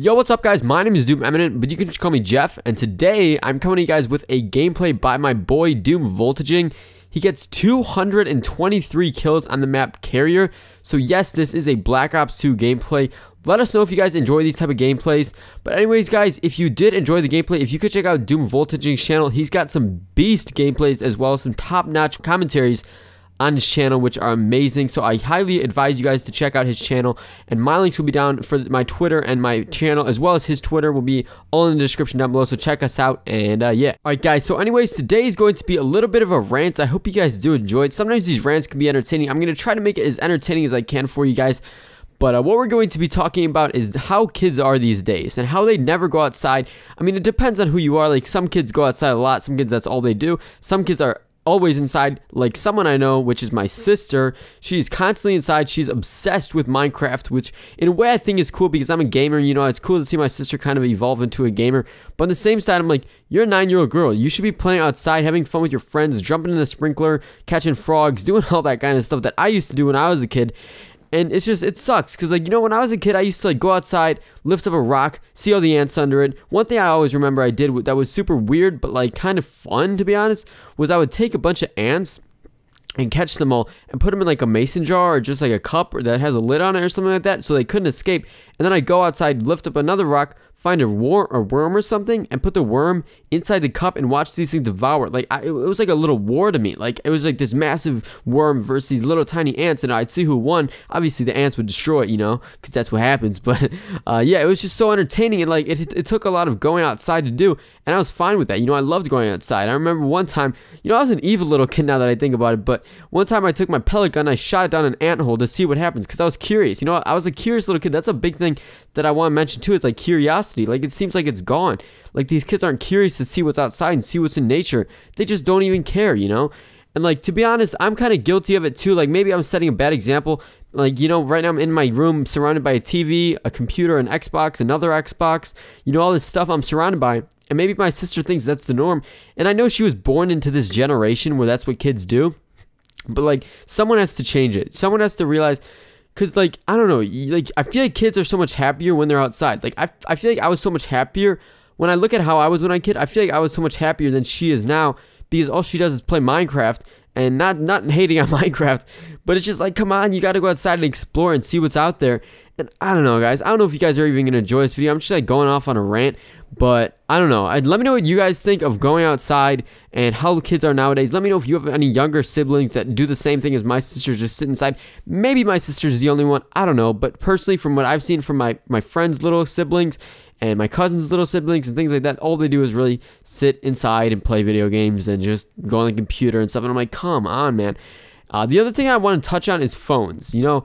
Yo, what's up guys? My name is Doom Eminent, but you can just call me Jeff, and today I'm coming to you guys with a gameplay by my boy Doom Voltaging. He gets 223 kills on the map Carrier. So yes, this is a Black Ops 2 gameplay. Let us know if you guys enjoy these type of gameplays. But anyways guys, if you did enjoy the gameplay, if you could check out Doom Voltaging's channel, he's got some beast gameplays as well as some top-notch commentaries on his channel, which are amazing. So I highly advise you guys to check out his channel, and my links will be down for my Twitter and my channel, as well as his Twitter will be all in the description down below. So check us out, and yeah. Alright guys, so anyways, today is going to be a little bit of a rant. I hope you guys do enjoy it. Sometimes these rants can be entertaining. I'm going to try to make it as entertaining as I can for you guys. But what we're going to be talking about is how kids are these days and how they never go outside. I mean, it depends on who you are. Like, some kids go outside a lot. Some kids, that's all they do. Some kids are always inside. Like someone I know, which is my sister, she's constantly inside. She's obsessed with Minecraft, which in a way I think is cool because I'm a gamer. You know, it's cool to see my sister kind of evolve into a gamer. But on the same side, I'm like, you're a 9-year-old girl. You should be playing outside, having fun with your friends, jumping in the sprinkler, catching frogs, doing all that kind of stuff that I used to do when I was a kid. And it's just, it sucks, because, like, you know, when I was a kid, I used to, like, go outside, lift up a rock, see all the ants under it. One thing I always remember I did that was super weird, but, like, kind of fun, to be honest, was I would take a bunch of ants and catch them all and put them in, like, a mason jar or just, like, a cup that has a lid on it or something like that, so they couldn't escape. And then I'd go outside, lift up another rock, find a worm or something, and put the worm inside the cup and watch these things devour it. Like, it was like a little war to me. Like, it was like this massive worm versus these little tiny ants, and I'd see who won. Obviously, the ants would destroy it, you know, because that's what happens. But yeah, it was just so entertaining, and like it took a lot of going outside to do, and I was fine with that. You know, I loved going outside. I remember one time, you know, I was an evil little kid now that I think about it, but one time I took my pellet gun, I shot it down an anthole to see what happens, because I was curious. You know, I was a curious little kid. That's a big thing that I want to mention too. It's like curiosity. Like, it seems like it's gone. Like, these kids aren't curious to see what's outside and see what's in nature. They just don't even care, you know? And like, to be honest, I'm kind of guilty of it too. Like, maybe I'm setting a bad example. Like, you know, right now I'm in my room surrounded by a TV, a computer, an Xbox, another Xbox, you know, all this stuff I'm surrounded by. And maybe my sister thinks that's the norm. And I know she was born into this generation where that's what kids do. But like, someone has to change it. Someone has to realize, because, like, I don't know, like, I feel like kids are so much happier when they're outside. Like, I feel like I was so much happier when I look at how I was when I was a kid. I feel like I was so much happier than she is now, because all she does is play Minecraft. And not hating on Minecraft, but it's just like, come on, you got to go outside and explore and see what's out there. And I don't know, guys. I don't know if you guys are even going to enjoy this video. I'm just like going off on a rant, but I don't know. Let me know what you guys think of going outside and how kids are nowadays. Let me know if you have any younger siblings that do the same thing as my sister, just sit inside. Maybe my sister's the only one. I don't know. But personally, from what I've seen from my friends' little siblings and my cousin's little siblings and things like that, all they do is really sit inside and play video games and just go on the computer and stuff. And I'm like, come on, man. The other thing I want to touch on is phones. You know,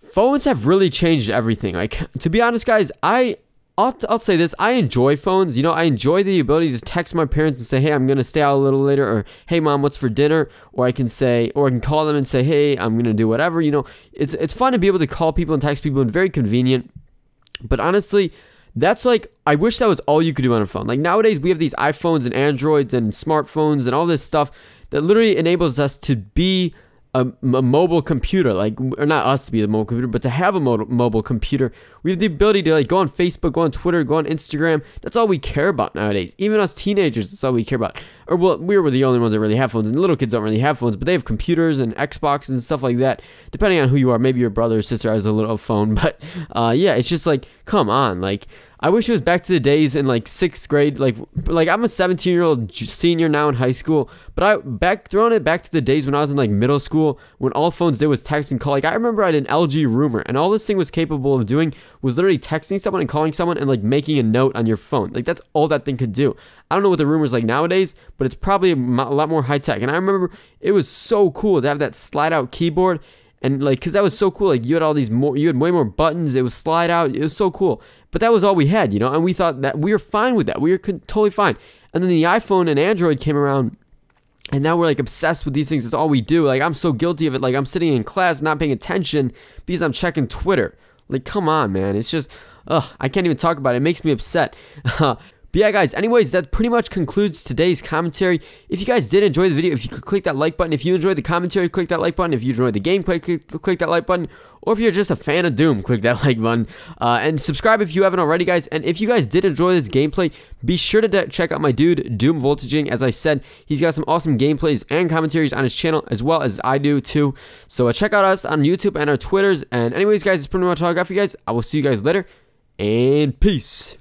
phones have really changed everything. Like, to be honest, guys, I'll say this. I enjoy phones. You know, I enjoy the ability to text my parents and say, hey, I'm going to stay out a little later, or hey, mom, what's for dinner? Or I can call them and say, hey, I'm going to do whatever. You know, it's fun to be able to call people and text people, and very convenient. But honestly, that's like, I wish that was all you could do on a phone. Like, nowadays we have these iPhones and Androids and smartphones and all this stuff that literally enables us to be a mobile computer, like, or not us to be the mobile computer, but to have a mobile computer. We have the ability to, like, go on Facebook, go on Twitter, go on Instagram. That's all we care about nowadays. Even us teenagers, that's all we care about. Or, well, we were the only ones that really have phones, and little kids don't really have phones, but they have computers and Xboxes and stuff like that. Depending on who you are, maybe your brother or sister has a little phone, but yeah, it's just like, come on. Like, I wish it was back to the days in, like, 6th grade. Like I'm a 17-year-old senior now in high school, but throwing it back to the days when I was in, like, middle school, when all phones did was text and call. Like, I remember I had an LG Rumor, and all this thing was capable of doing was literally texting someone and calling someone and, like, making a note on your phone. Like, that's all that thing could do. I don't know what the Rumor's like nowadays, but it's probably a lot more high tech. And I remember it was so cool to have that slide out keyboard. And, like, because that was so cool. Like, you had way more buttons. It was slide out. It was so cool. But that was all we had, you know. And we thought that we were fine with that. We were totally fine. And then the iPhone and Android came around, and now we're, like, obsessed with these things. It's all we do. Like, I'm so guilty of it. Like, I'm sitting in class not paying attention because I'm checking Twitter. Like, come on, man. It's just, ugh, I can't even talk about it. It makes me upset. But yeah, guys, anyways, that pretty much concludes today's commentary. If you guys did enjoy the video, if you could click that like button. If you enjoyed the commentary, click that like button. If you enjoyed the gameplay, click that like button. Or if you're just a fan of Doom, click that like button. And subscribe if you haven't already, guys. And if you guys did enjoy this gameplay, be sure to check out my dude, Doom Voltaging. As I said, he's got some awesome gameplays and commentaries on his channel, as well as I do too. So check out us on YouTube and our Twitters. And anyways, guys, that's pretty much all I got for you guys. I will see you guys later, and peace.